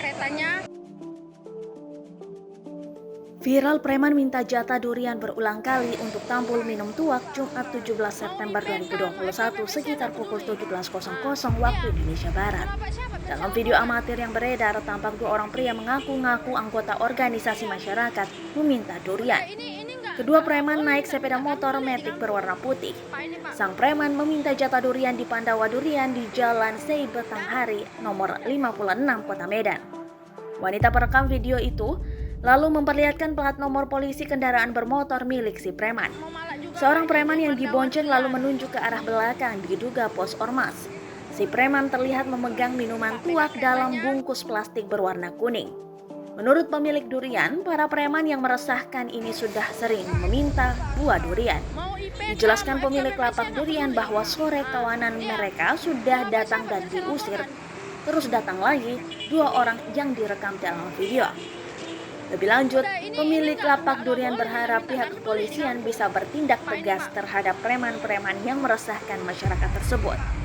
keretanya. Viral preman minta jatah durian berulang kali untuk tampil minum tuak Jumat 17 September 2021 sekitar pukul 17.00 waktu Indonesia Barat. Dalam video amatir yang beredar, tampak dua orang pria mengaku-ngaku anggota organisasi masyarakat meminta durian. Kedua preman naik sepeda motor metik berwarna putih. Sang preman meminta jatah durian di Pandawa Durian di Jalan Sei Batanghari nomor 56 Kota Medan. Wanita perekam video itu lalu memperlihatkan plat nomor polisi kendaraan bermotor milik si preman. Seorang preman yang dibonceng lalu menunjuk ke arah belakang diduga pos ormas. Si preman terlihat memegang minuman tuak dalam bungkus plastik berwarna kuning. Menurut pemilik durian, para preman yang meresahkan ini sudah sering meminta buah durian. Dijelaskan pemilik lapak durian bahwa sore kawanan mereka sudah datang dan diusir. Terus datang lagi dua orang yang direkam dalam video. Lebih lanjut, pemilik lapak durian berharap pihak kepolisian bisa bertindak tegas terhadap preman-preman yang meresahkan masyarakat tersebut.